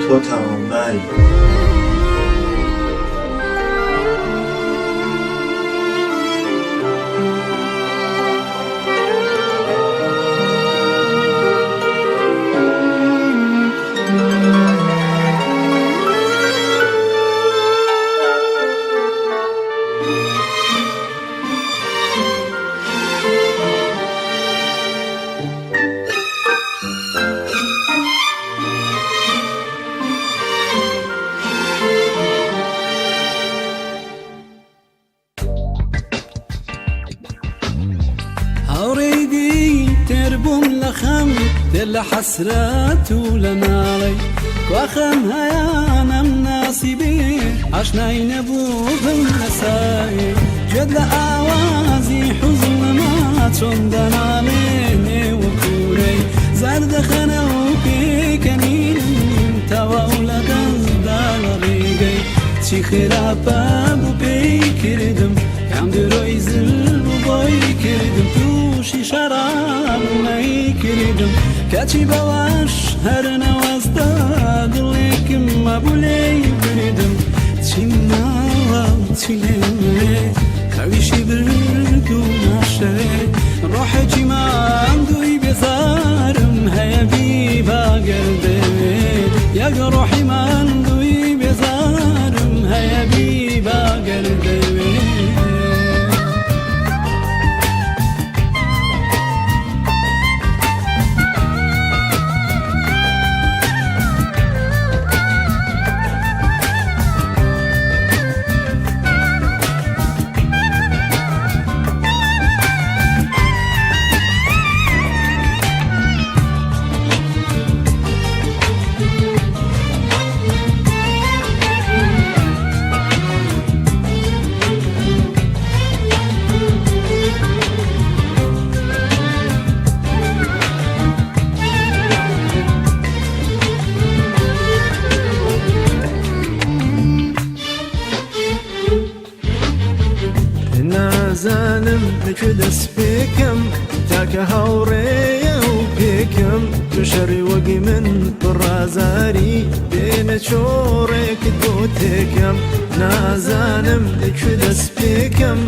تۆ تاوانباری حسرات ولناري كوخم هيانا من ناصبي عشناي نبو بالنساي جد لأوازي حزن ما تشندن عليني وكوري زرد خنوكي كنين تواولا قزدان ريقي تشي خرابا بوبي كردم كام دروي زل بوبي كردم توشي شراب ماي كردم كاتي بواش هر نوازدا دلك ما بولي بردم تشينا تشيلي خويشي بردو ناشي روحي جيما عندوي بزارم هيا بيبا قلبي يا روحي ما عندوي بزارم هيا بيبا قلبي دەس پێکەم تاکە هاوڕێیە و پێکەم توشەڕی وەگی من بڕازاری بێنە چۆڕێکت بۆ تێکەم نازانم لەکوێ دەست پێکەم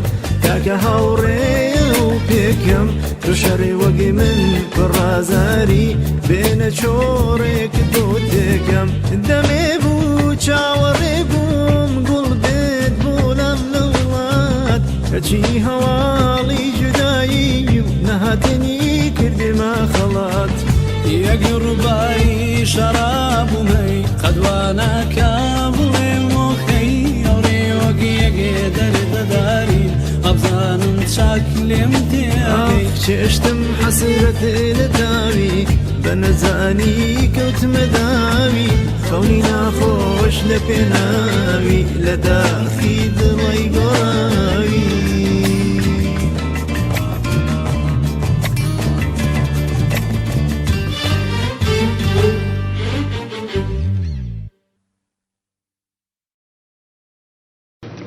تاکە هاوڕێیە و پێکەم توشەڕی وەگی من بڕازاری بێنە چۆڕێکت بۆ تێکەم دەمێ بوو چاوەڕێ بووم گوڵ بێت بۆ لەم لەوڵات کەچی هەواڵی جودایی و نەهاتنی کردێمە خەڵات یەک ڕووبایی شەراب و مەی قەدوانەکە بڵێ مۆخەی ئەوڕێ وەگی یەکێ دەردەداری ئەبزانم چاک لێم تێڵی چێشتم حەسرەتێ لە تاوی بە نەزانی کەوتمە داوی خەونی ناخۆش لە پێناوی لە داخی دڵی گۆڕاوی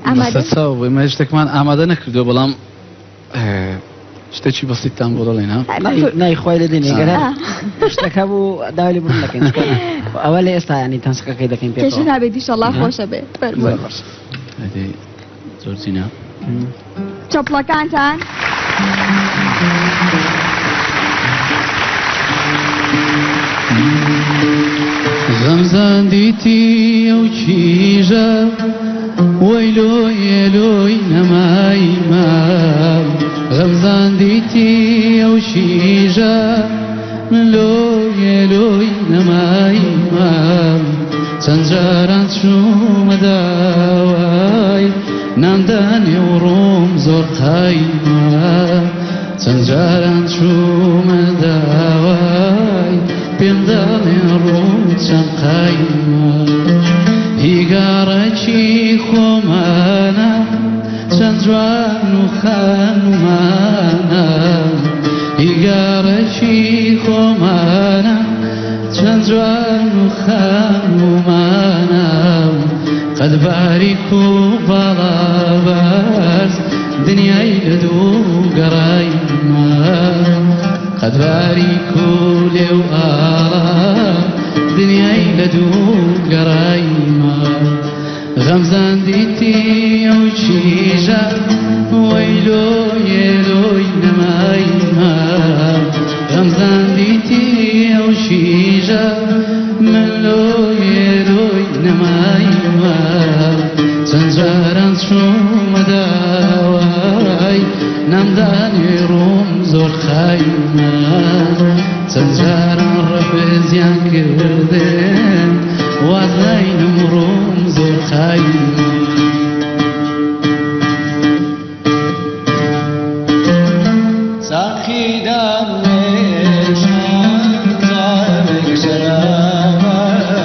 ئەمە شتێکمان ئامادە نەکردو بەڵام شتێکی بەسیتان بۆ دەڵێن نایخوای لە دێنێگەرە شتەکە بوو داوای بڕ دەکەین ئەوە لە ئێستا ینی تەنسەکەی دەکەین پێ پێشتر هەبێت ئیشەڵڵا خۆشە بێ زۆر جینە چەپڵەکانتان غەمزان دیتی ئەو کیژە وەی لۆی لۆی نەمای مام غەمزان دیتی ئەو شیژە من لۆی لۆی نەمای مام چەند جاران چوومە داوای نامدانێ و ڕۆم زۆر قایمە چەند جاران چوومە داوای پێم دەڵێ ڕۆم چەند قایمە هیگارەکی خۆمانە چەند جوان و خانومانە هیگارەکی خۆمانە چەند جوان و خانومانە قەد باریک و باڵابەرز دنیای لە دوو گەڕایمە قد باریکو لێو ئاڵا دنیای لە دوو گەڕایمە غەمزان دیتی ئەو چیژە وەیلۆیە لۆی نەمایمە غەمزان دیتی ئەو چیژە من لۆیە لۆی نەمایمە چەند جاران چوومە داوای نامدانی ڕووم زۆر خایمە چەند جاران ڕەفزیان کردن وازاینم ڕووم زۆر خایمە ساقیدان وێشان جارێک شەرابێ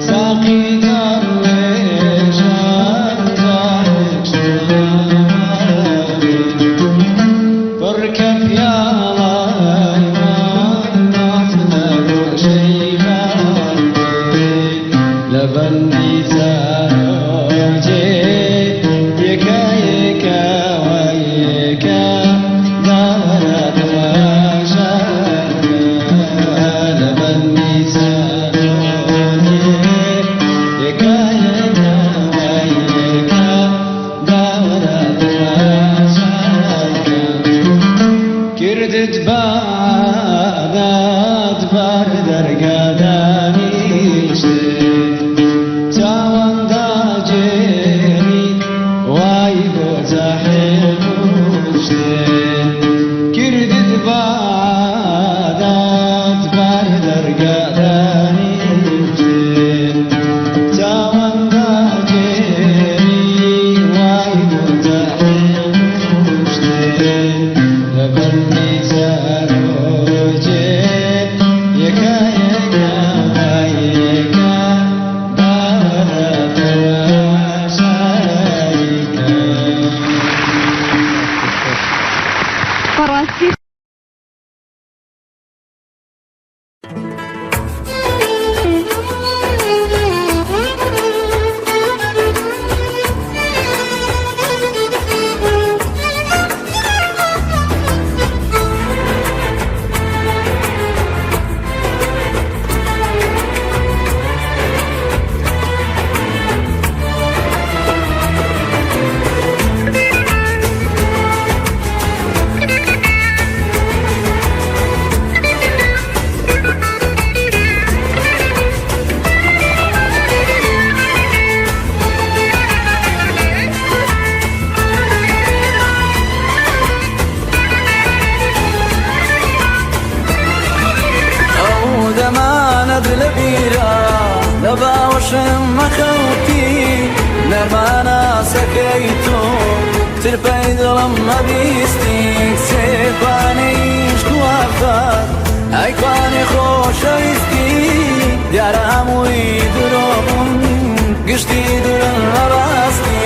ساقیدان وێشان جارێک شەرابێ پڕکە پیاڵای ماناتنە ڕۆژەیمانێ لە بەندی زارۆجێ یەکە یەکە وای یەکە داوەرە تەماشاکە لە بەندی زارۆجێ یەکە یەکە وای یەکە داوەرە تەماشاکە کردت بادات بار دەرگادانیشتێ چاوەندا جێری وای بۆ جاحێشتێ کردت بادات بار دەرگادانیشتێ چاوەندا جێری وای بۆ جاحێشتێ لە بەندی زارۆجێ یەکە یەکە وای یەکە داوەرە تەماشایکە بەڕاستی دەمانەت لە بیرە لە باوەشم مەخەوتی نەرمانە سەکەی تۆ ترپەی دڵم مەبیستی سێکوانەیش کوافات ئەیکوانێ خۆشەویستی دیارە هەمووی درۆبوون گشتی درن لە ڕاستی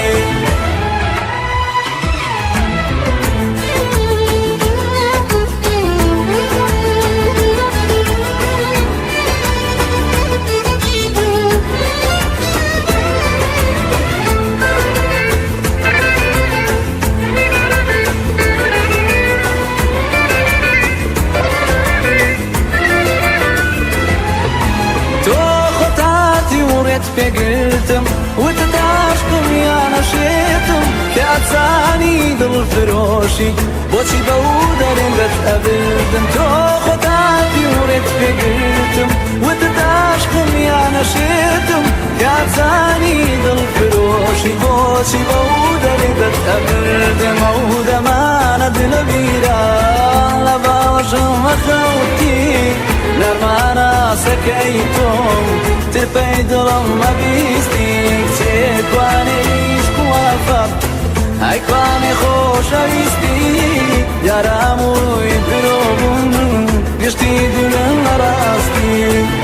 پێگرتم وتت عاشقم یا نەشێتم کە ئەزانی دڵفرۆشی بۆچی بەو دەرێنگەت ئەبردم تۆ خۆتاتی وڕێت پێگرتم وتت عاشقم یا نەشێتم کە ئەزانی دڵفرۆشی بۆچی بەو دەرێنگەت ئەبردم ئەو دەمانەت لە بیرە لە باوەشم مەخەوتی نەرمانە سەکەی تۆم ترپەی دڵم مەبیستی چێتوانێیش کوافە ئەیکوانێ خۆشەویستی دیارە هەمووی درۆبوون گشتی دونم لە ڕاستی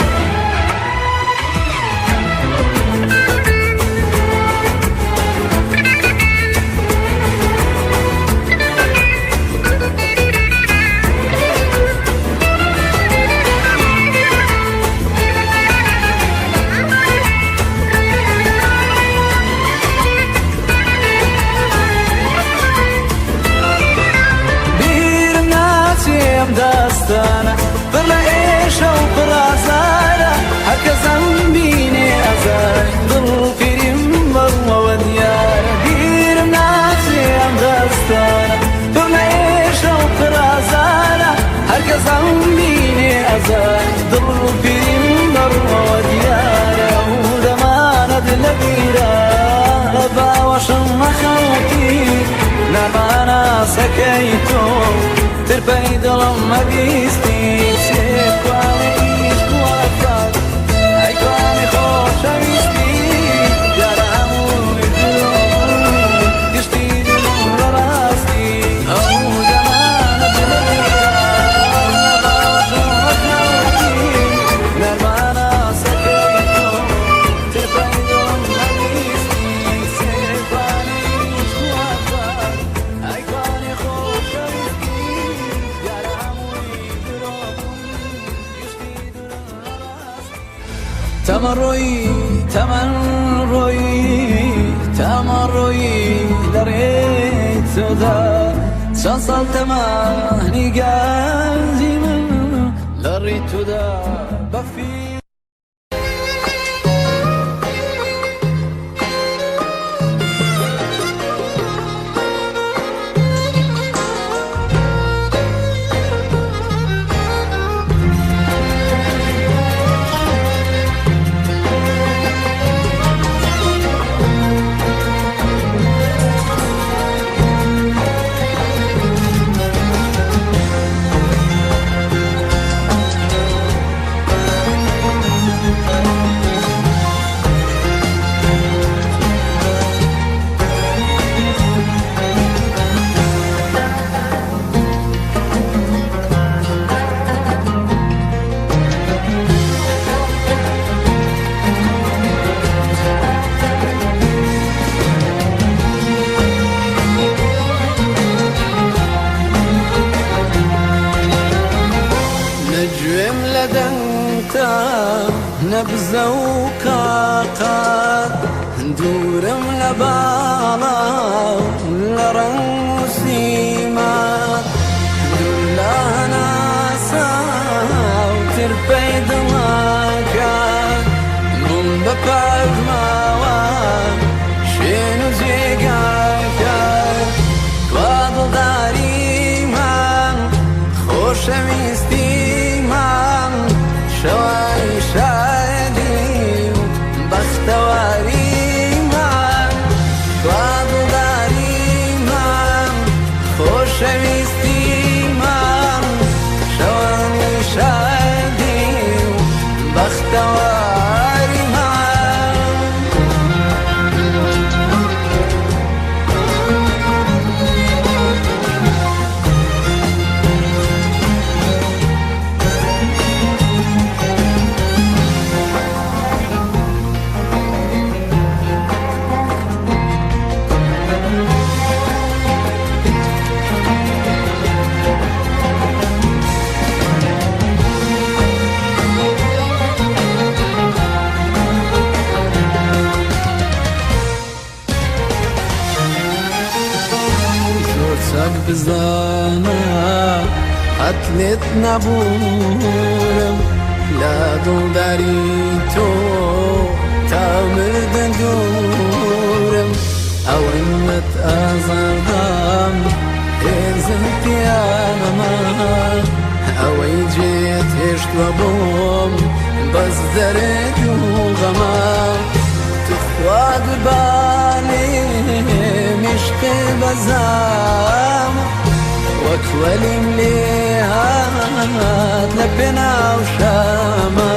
تربەی دڵم مەبیستی سێکوانە ئیش کوافات ئەیکوانی خۆشەویستی دیارە هەمووی درۆ گشتی دڵم ڕاستی هەموو زەمانە دڵێرا نەباشم وەکنەوەکی نەرمانە سەکەی تۆ تربەی دڵم مەبیستی سێکوانە ئیش کوافات ئەیکوانی خۆشەویستی دیارە هەمووی درۆ گشتی دڵم ڕاستی تەمەڕۆیی لەڕێی تۆدا چەند ساڵ تەمەنی گازی من لەڕێی تۆدا بەفی نەگوێم لە دەنگتا نەبزە و کاقات دوورم لە باڵا لە ڕەنگ و سیمات دوور لە هەناسا و ترپەی دڵاکات بووم بە پەرماوە شوێن و جێگاکات وا دڵداریمان خۆشەویستیمان شەوانی شادی و بەختەواریمان وا دڵداریمان خۆشەویستیمان شەوانی شادی و بەختەواریمان زۆر چاک بزانە قەت لێت نەبوورم لە دڵداری تۆ تا مردن دوورم ئەوەنەت ئازاردام هێزم پیانەما ئەوەی جێت هێشتوە بۆم بەس دەرێت و غەما تخوا گوربانێ مشقی بەزام وەک وەلیم لێ هات لە پێناو شەمە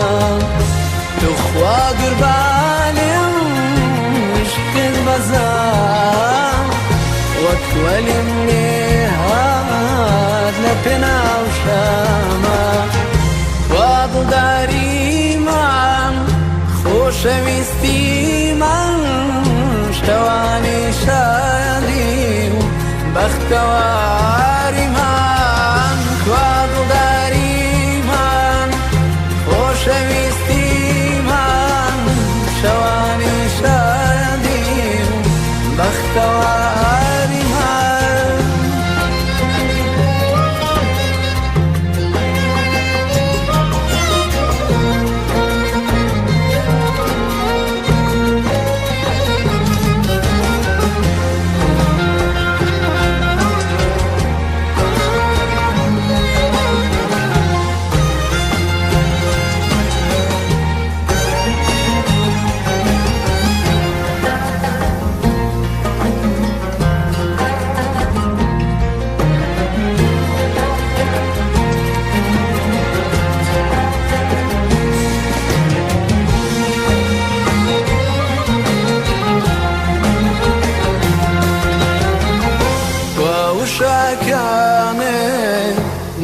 تخوا گوربانێم مشقت بەزام وەک وەلیم لێ هات لە پێناو شەمە وا دڵداریمان خۆشەویستیمان شتەوانی شادی و بەختەواریمان وا دڵداریمان خۆشەویستیمان شەوانی شادی و بەختەواریمان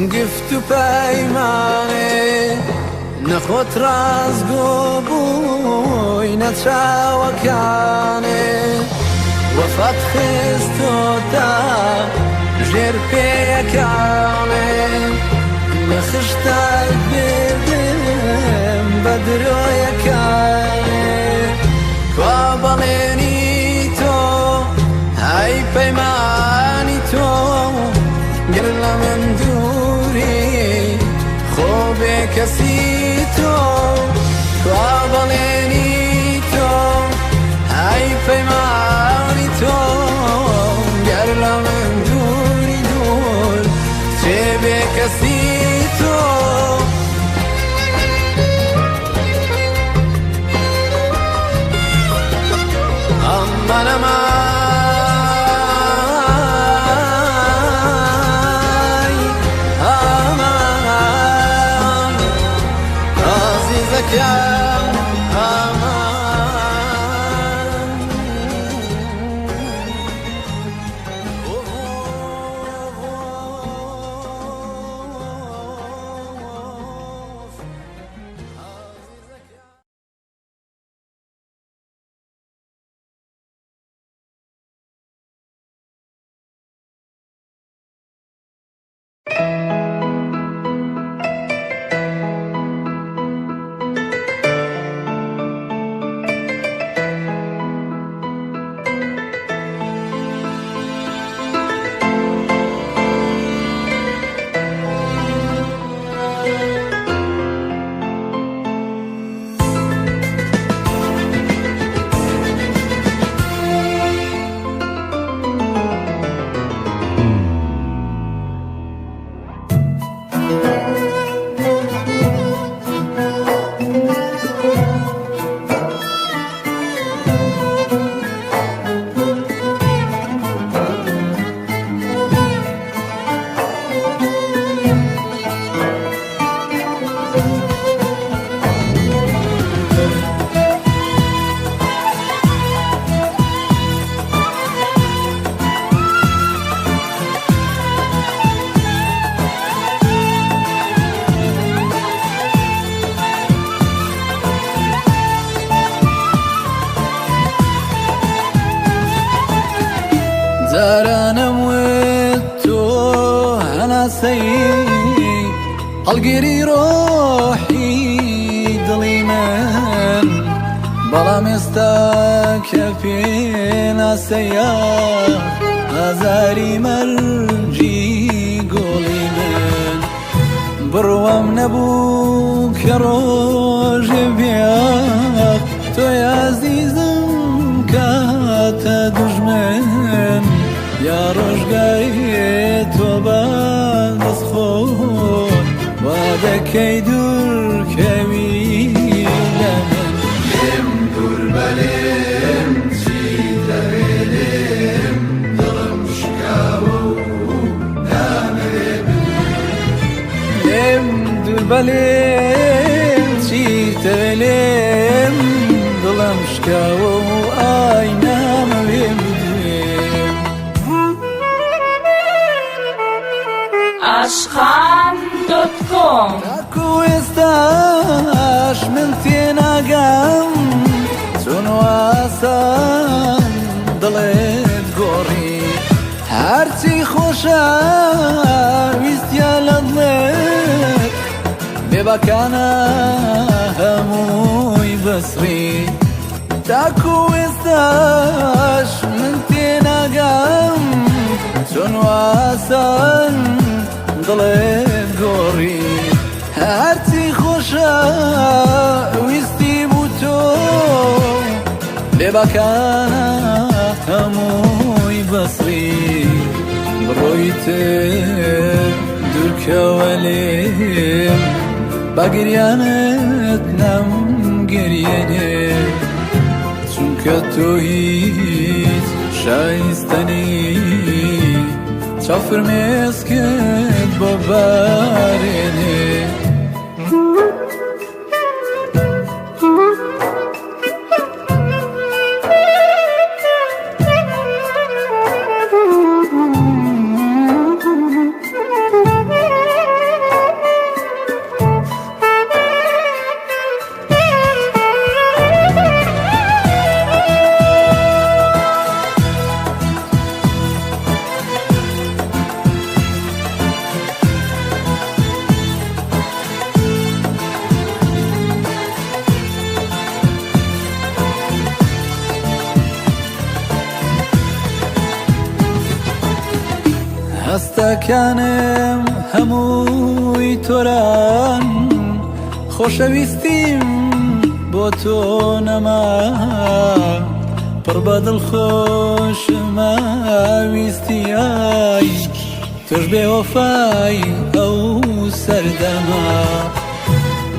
گفت و پیمانه نخوت رازگو بوی نچاوکانه وفات خستوتا جر پیکانه نخشتای بردم بدرویکانه کوابالینی تو های پیمانی تو گرل من دوری خوب کسی تو کوابالینی تو های پیمانی تو گرل من دوری دور چه به کسی تو aman aman azizek ya زارانم وتو أنا سيد القري روحي ظليمان بلا مستكفين سيار أزاري ملجي قولي من بروام نبوك روج بياك تو يا عزيزم كاتا دجمن يا رجعي توبة مسخون وعدك يدور كميلا لم دور بلم سيد بلم ظلم شكاو نامر لم دور بلم سيد بلم ظلم شكاو آي نامر Ashkan.com Aku estás mentina gam Sono asan dalet gori Harti khosha vistya ladlet Bebakana hamuy basri Taku estás mentina gam Sono asan ضلت قوري هرتي خوشا ويستي بوتو لبكانا هموي بصري برويت دركا وليم بقريانت نم قرياني چونك توهيت شايستني شافر مسكت بباريني چاکانم هەمووی تۆران خۆشەویستیم بۆ تۆ نەما پڕ بە دڵخۆشمە ویستیای تۆش بێوەفای ئەو سەردەما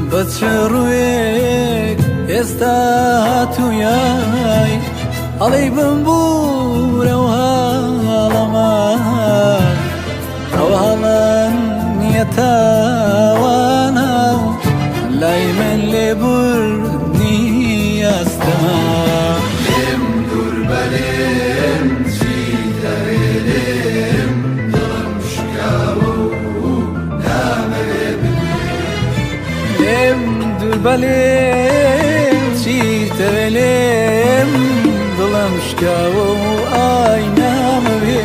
بە چه ڕوویەک ئێستا هاتوویای ئەڵێی بمبورە و هەڵەما ئەو هەڵەن نییە تاوانە لای من لێبوردنی ئەستەما لێم دوور بەلێم چیتە لێم دڵم شکاوە و نامەوێ لێم دوور بەلێم چیتە لێم دڵم شکاوە و ئای نامەوێ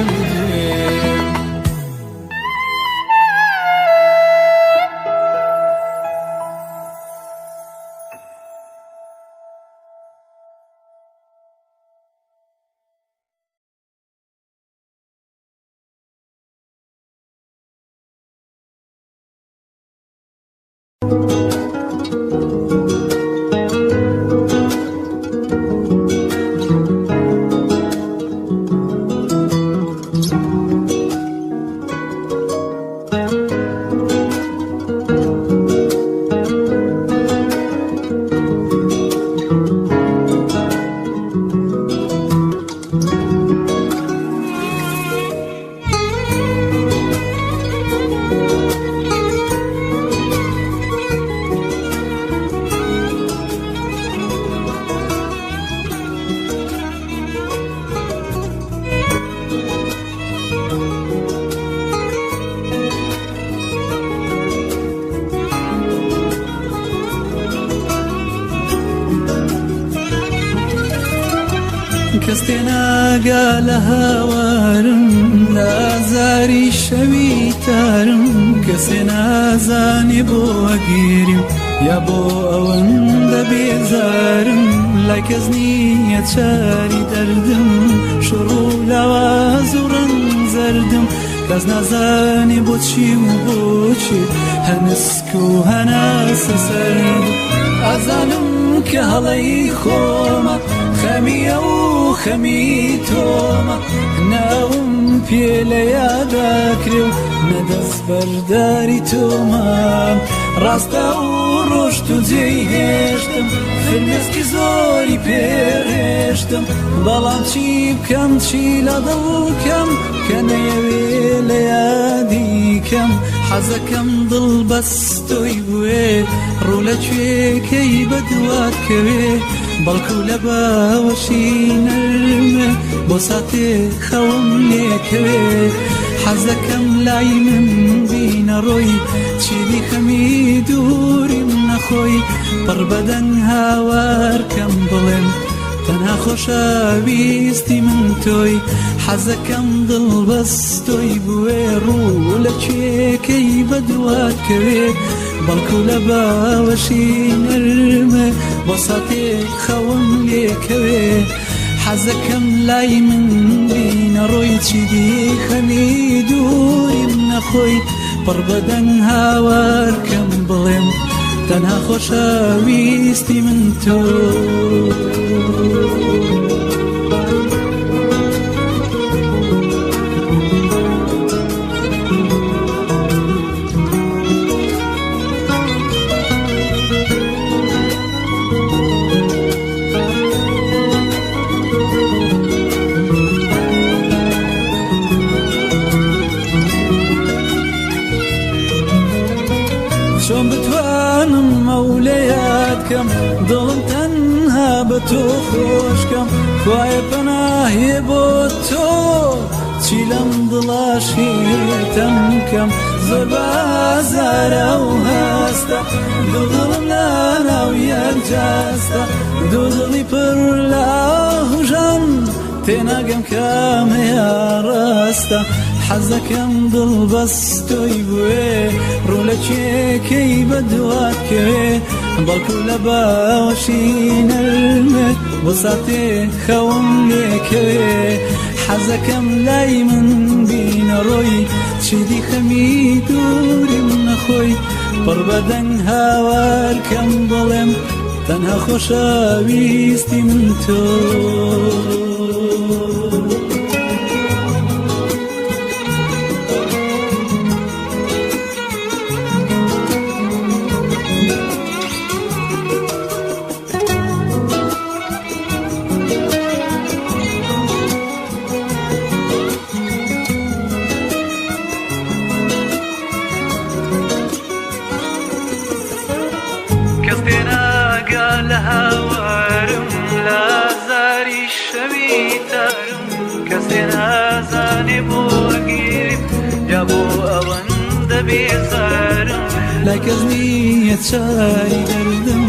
کەس تێناگا لە هاوارم لە ئازاری شەوی تارم کەسێ نازانێ بۆ وەگیریم یا بۆ ئەوەندە بێزارم لای کەس نییە چاری دەردم شڕ و لاواز و ڕەنگ زەردم کەس نازانێ بۆچی و بۆچی هەنسک و هەناسە سەرد ئازانم کە هەڵەی خۆمە خەمیە و خەمی تۆمە ناوم پێ لە یاداکرێ و نەدەست بەرداری تۆمە ڕاستە و ڕۆشت و جێی هێشتم فرمێسکی زۆری پێڕێشتم بەڵام چی بکەم چی لە دڵکەم کە نەیەوێ لە یادیکەم حەزەکەم دڵ بەستۆی بوێ ڕوو لە کوێکەی بەدوات کەوێ بەڵکو لە باوەشی نەرمە بۆ ساتێ خەوم لێکەوێ حەزەکەم لای من بینە ڕۆی چیدی خەمی دووریم نەخۆی پڕ بەدەنگ هاوارکەم بڵێم تەنها خۆشەویستی من تۆی حەزەکەم دڵ بەستۆی بوێ ڕوو لە کوێکەی بەدوات کەوێ بەڵکو لە باوەشی نەرمە بۆ ساتێ خەوم لێکەوێ حەزەکەم لای من بینە ڕۆی چیدی خەمی دووریم نەخۆی پڕ بەدەنگ هاوارکەم بڵێم تەنها خۆشەویستی من تۆ چۆن بتوانم مەولەیات کەم دڵم تەنها بە تۆ خۆشکەم خوایە پەناهێ بۆ تۆ چی لەم دڵاشێتەم کەم زۆر بازارە و هەستە دوو دڵم لە ناو یەک جاستە دوو دڵی پڕ لە هوژەم تێناگەم کامەیە ڕاستە حەزەکەم دڵ بەستۆی بوێ ڕوو لە کوێکەی بەدوات کەوێ بەڵکو لە باوەشی نەرمە بۆ ساتێ خەوم لێکەوێ حەزەکەم لای من بینە ڕۆی چیدی خەمی دووری من نەخۆی پڕ بەدەنگ هاوارکەم بڵێم تەنها خۆشەویستی من تۆ لای کەس نییە چاری دەردم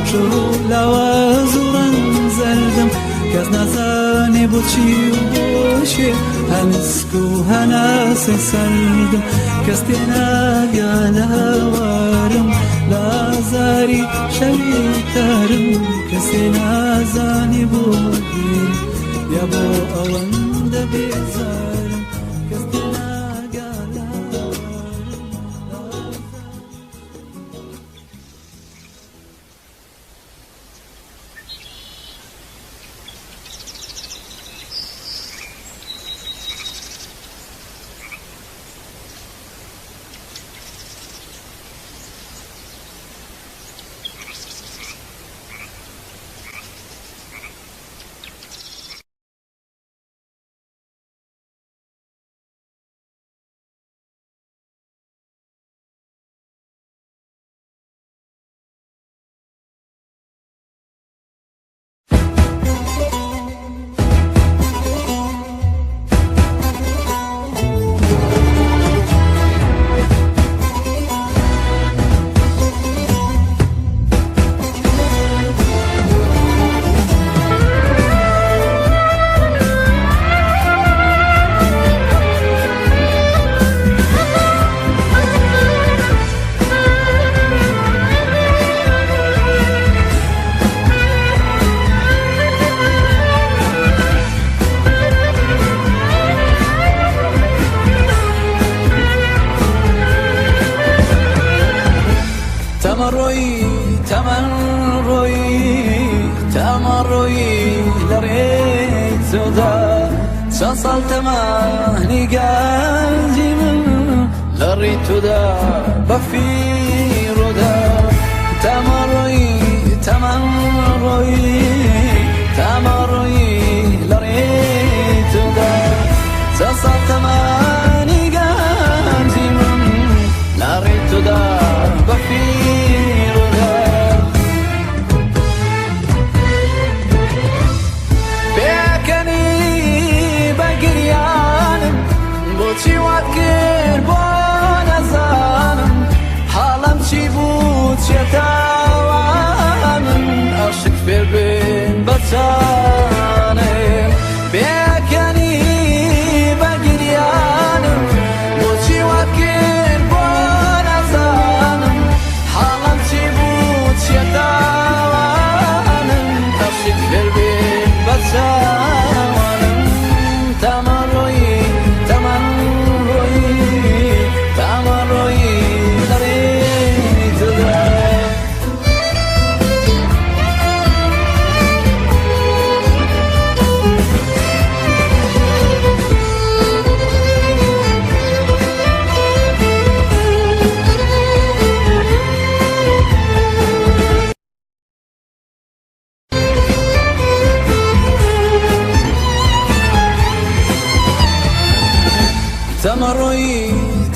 شۆڕ و لاواز و ڕەنگ زەردم کەس نازانێ بۆچی و بۆشێ هەنسک و هەناسەی سەردم کەس تێناگا لە هاوارم لازاری شەوی تارم کەسێ نازانێ بۆ گیر یا بۆ ئەوەندە بێزارم کەس تێناگا لە چەند ساڵ تەمانی گەنجی من لە ڕێی تۆدا بەفیڕۆدا تەمەڕۆیی لە ڕێی تۆدا چەند ساڵ تەمانی گەنجی من لە ڕێی تۆدا بەفیڕۆدا چی وات کرد بۆ نەزانم حاڵم چی بوو چێتاوە من عاشق فێر بن بەچانێ بێکەنی بە گریانم بۆچی وات کرد بۆ نەزانم حاڵم چی بوو چێتاوە من عاشق فێر بن بەچانم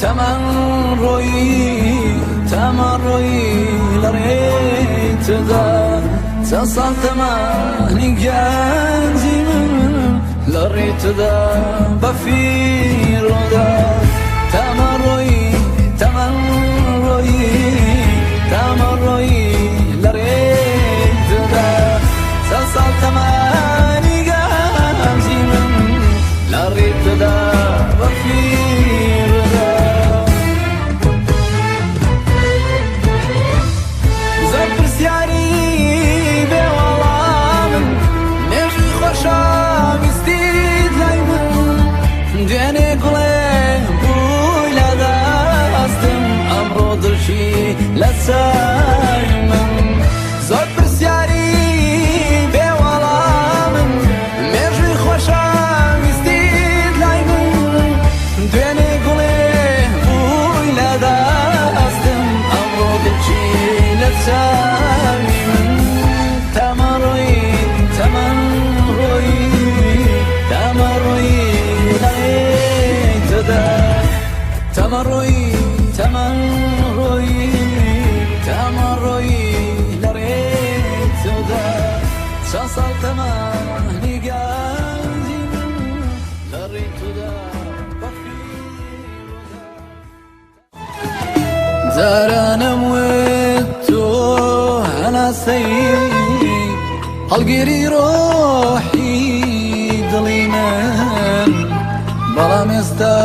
تەمەڕۆیی تەمەڕۆیی لە ڕێی تۆدا چەند ساڵ تەمانی گەنجی من لە ڕێی تۆدا بەفیڕۆدا تەمەڕۆیی لە ڕێی تۆدا چەند ساڵ تەمانی گەنجی من لە ڕێی تۆدا بەفیڕۆدا شاویستیت لای من خۆشی لەسەر من زۆر پرسیاری بێوەڵامم مێژووی خۆشەویستیت لای من دوێنێ گوڵێ بووی لە دەستم ئەمڕۆ دڵچی لەسەری من تەمەڕۆی لەێتدا تەمەڕۆی لەڕێتدا چەند ساڵ تەمەنی گەنجی من لەڕێتدا بەفیڕۆدا جارانم وێت تۆ هەناسەی هەڵگیری ڕۆحی دڵی من بەڵام ئێستا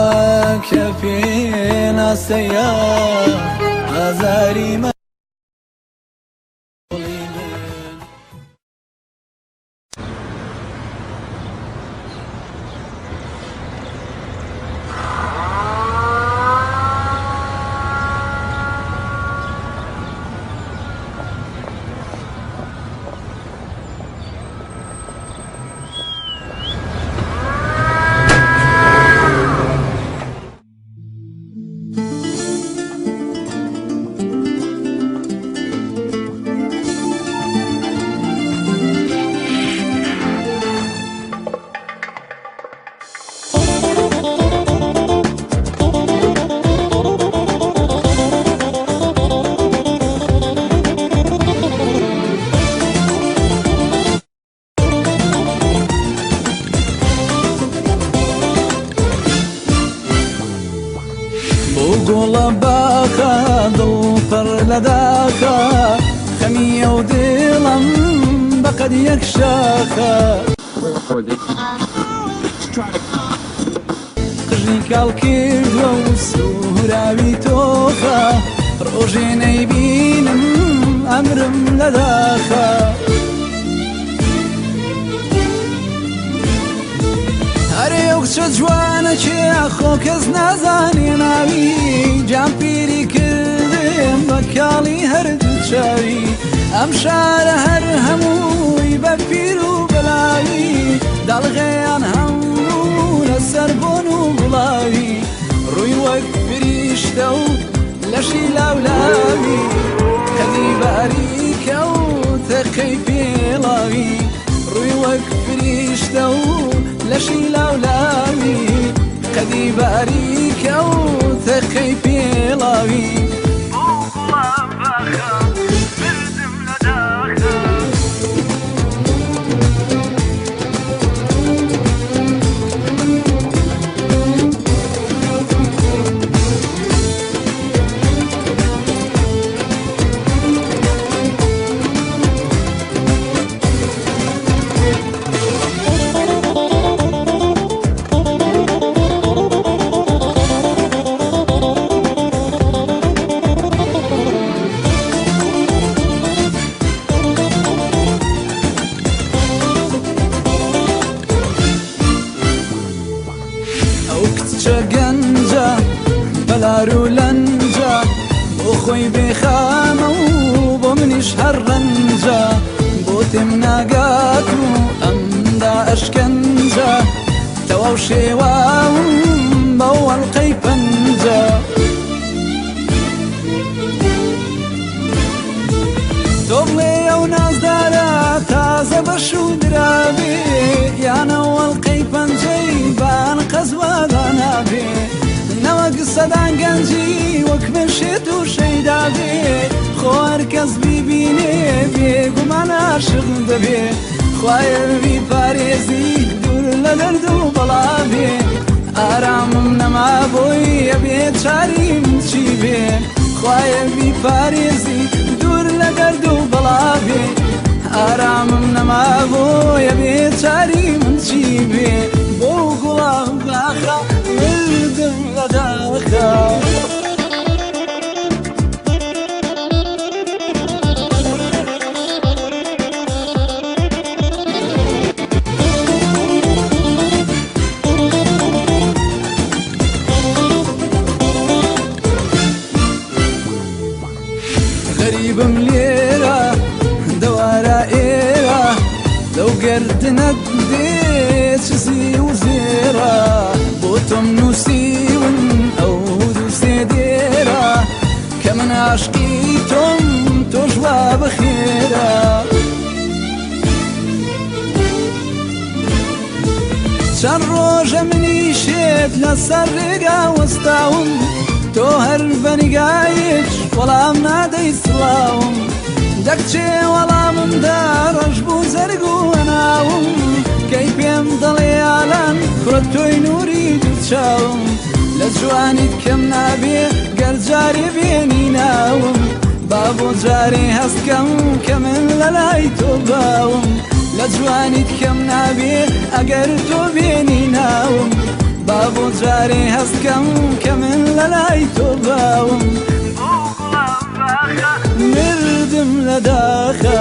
کە پێناسەیە ئازاری من گوڵە باخە دڵپەر لە داخە خەمیە و دڵم بەقەد یەک شاخە قژی کاڵ کردووە و سووراوی تۆخە ڕۆژێ نەیبینم ئەمرم لە داخە هەرێ ئەو کچە جوانە چێ خۆ کەس نازانێ ناوی جامپیری کردم بە کاڵی هەردوو چاوی ئەم شارە هەر هەمووی بە پیر و بەلاوی دەڵغێیان هەموو لەسەر بۆن و گوڵاوی ڕووی وەک فریشتە و لەشی لاولاوی قەدی باریکە و تەقەی پێڵاوی ڕووی وەک فریشتە و لەشی لاولاوی قەدی باریکە و تەقەی پێڵاوی گەنجە بەلار و لەنجە بۆ خۆی بێخامە و بۆ منیش هەر ڕەنجە بۆ تێم ناگات و ئەمدا ئەشکەنجە تەواو شێواوم بەو وەڵقەی پەنجە تۆ بڵێ ئەو نازدارە تازە بەش و درابێ یانە وەڵقەی پەنجەی بان قەزوادا نابێ نەوەک سەدان گەنجی وەک من شێت و شەیدا بێ خۆ هەر کەس بیبینێ بێگومان عاشق دەبێ خوایە بیپارێزی دوور لە دەرد و بەڵا بێ ئارامم نەما بۆی ئەبێ چاریم چی بێ خوایە بیپارێزی دوور لە دەرد و بەڵا بێ ئارامم نەما بۆیە بێ چاری من چی بێ بۆ گوڵام باخە مردم لە داخە غەریبم لێرە دەوارە ئێرە لەو گەردنەت دێ چزی و زێرە بۆ تۆم نووسیون ئەو دووسێ دێرە کە من عاشقی تۆم تۆش وا بەخێرە چەند ڕۆژە منیشێت لەسەر ڕێگا وەستاوم تۆ هەر بەنیگایش وەڵام نادەی سڵاوم دەکچێ وەڵاممدا ڕەش بوو زەرگ و هەناوم کەی پێم دەڵێ یالان کوڕە تۆی نووری دووچاوم لە جوانیت کەم نابێ گەر جارێ بێنی ناوم با بۆ جارێ هەستکەم کە من لە لای تۆ باوم لە جوانیت کەم نابێ ئەگەر تۆ بێنی ناوم با بۆ جارێ هەستکەم کە من لە لای تۆ باوم مردم لە داخە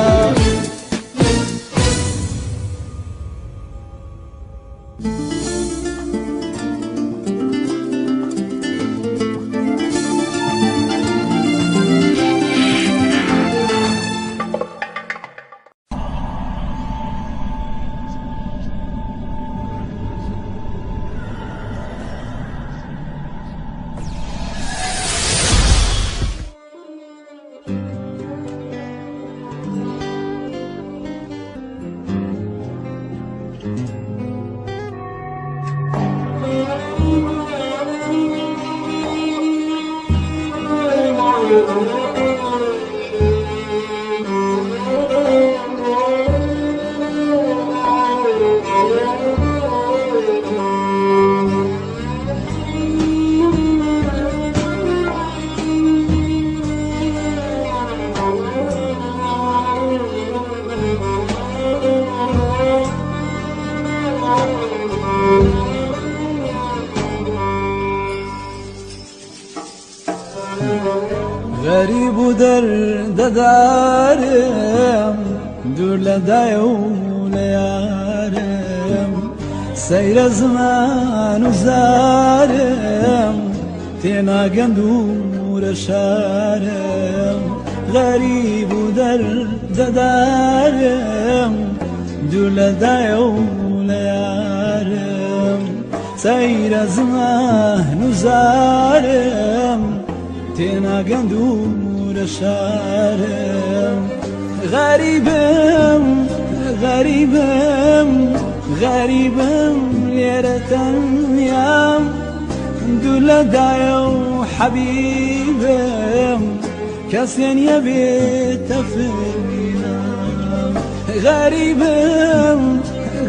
غەریب و دەردەدارم دوور لە دایە و لە یارم سەیرە زمان و زارم تێناگەم دوورە شارم غەریب و دەردەدارم دوور لە دایە و لە یارم سەیرە زمان و زارم تێناگەم دوورە شارم غەریبم غەریبم غەریبم لێرە تەنیام دوور لە دایە و حەبیبم کەسێ نییە بێتە فێرینام غەریبم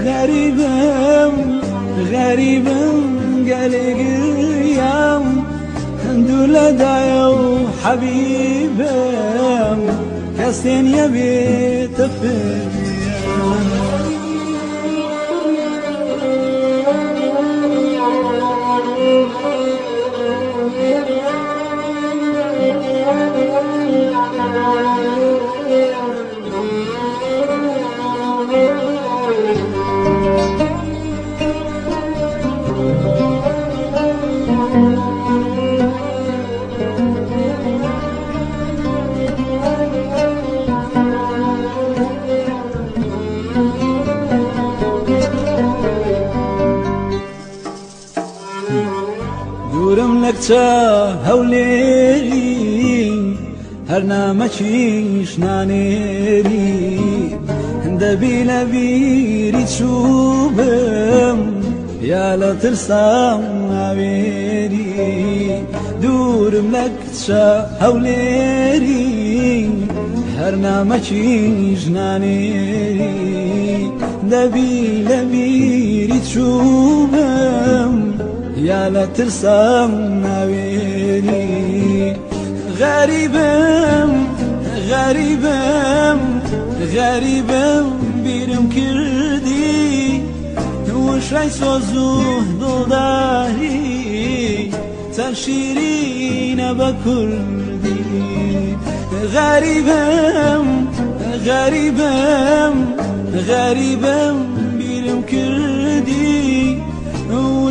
غەریبم غەریبم گەلێ گریام دوور لە دایە و حەبیبم کەسێ نییە بێتە فێرینام دوورم لە کچە هەولێری هەر نامەکیش نانێری دەبی لە بیری چوبم یا لە ترسام ناوێری دوورم لە کچە هەولێری هەر نامەکیش نانێری دەبی لە بیری چوبم یا لە ترسام ناوێری غەریبم غەریبم غەریبم بیرم کردی وشای سۆز و دڵداری چەند شیرینە بە کوردی غەریبم غەریبم غەریبم بیرم کردی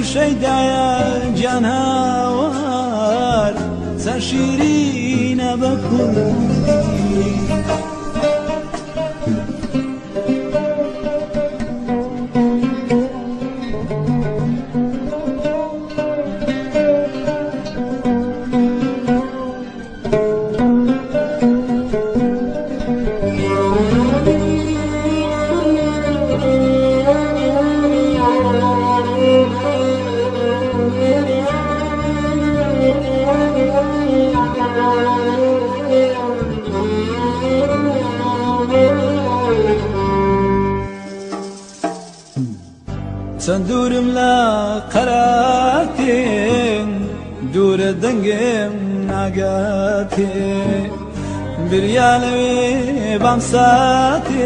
وشەیدایە گیان هاوار چەند شیرینە بكردي سندورم لا قراتين دور دنگم ناگاتي بريالوي بامساتين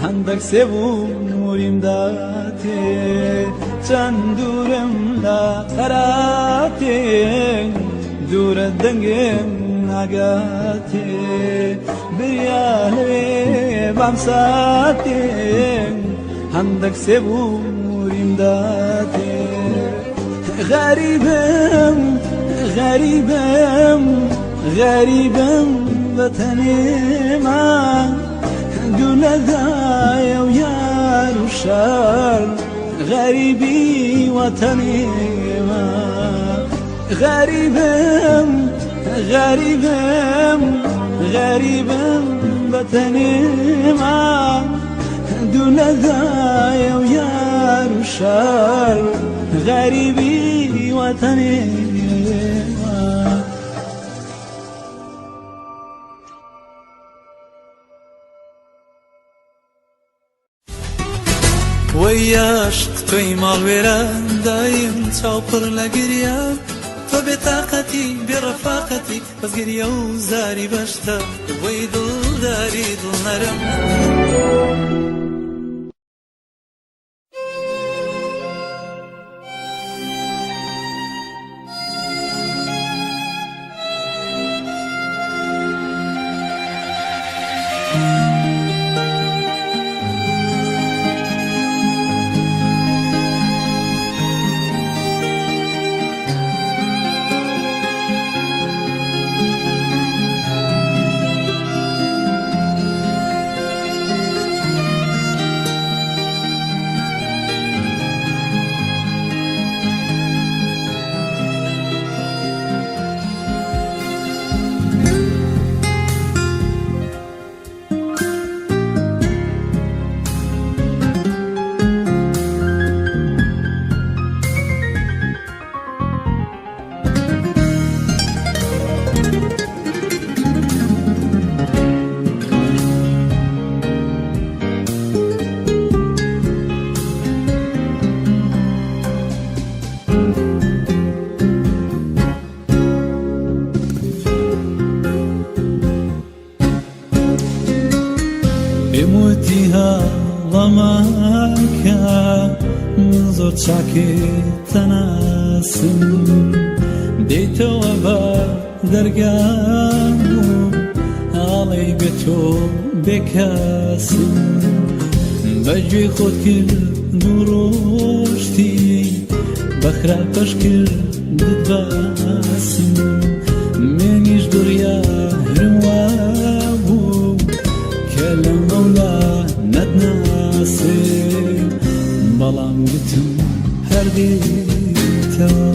حندك سيبو نوريم داتي سندورم لا قراتين دور دنگم ناگاتي بريالوي بامساتين عندك سبور امدادي غريبم غريبم غريبم وطني ما دون ذايا ويار وشار غريبي وطني ما غريبم غريبم غريبم وطني ما دون ذايا ويار وشار غريبي وطني وياش توي مالويران دايم تشاوبر لقريان فبطاقتي برفاقتي بس قريا وزاري بشتا ويدل داري دل نرم زۆر چاکێت تەناسم دەیتەوە بە دەرگام ئاڵێی بێ تۆ بێکاسم بەگوێ خۆت کرد دوو ڕۆژتی بەخرا پەش کردت باسم منیش بڕیارم وا بوو کە لە مەولا نەتناسم بەڵام گوتم هەردێتەوە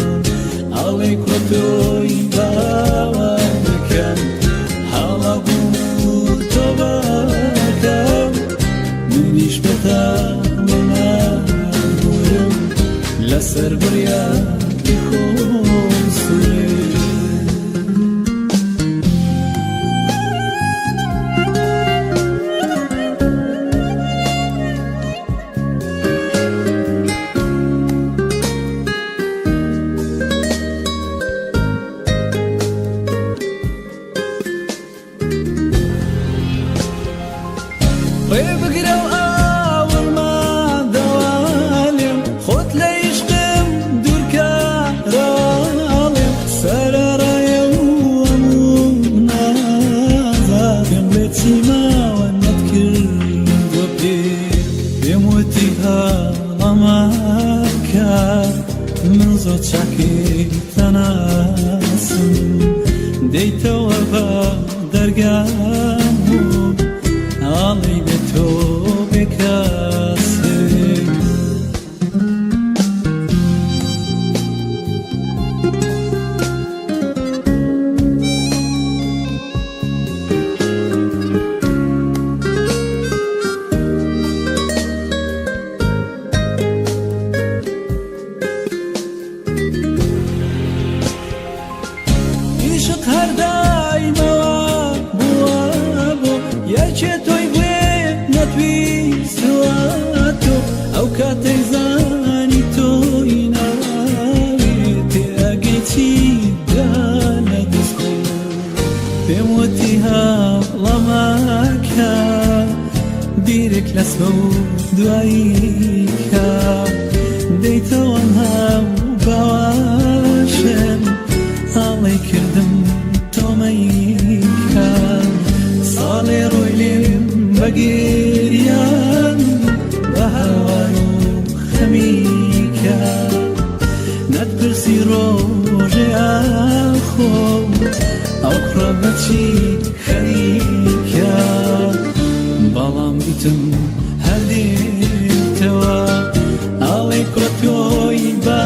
ئاڵێ کۆتۆی باوە بکەم هەڵا بوو تۆ بەکەم منیش بەتاوە نابوورم لەسەر بڕیاری خۆم دەیتەوە بە دەرگام و ئاڵی بێ تۆ بێکاسێ عشق هەر دایمەوە بووە بۆ یەکێ تۆی بێ نەتویستەوە تۆ ئەو کاتەی زانی تۆی ناوێت تێگەی چیدا لە دەستێ پێم وتی هەوڵە مەکە بیرێک لەسمە و دوایی کە دەیتەوە هەم باواشم ئاڵی کردم تۆمەیکە ساڵێ ڕۆی لێم بەگێریان بە هەوار و خەمیکە نەتپرسی ڕۆژێ ئاخۆ ئەو کوڕە بەچی خەریکە بەڵام گوتم هەردێتەوە ئاڵی کوڕە تۆی بە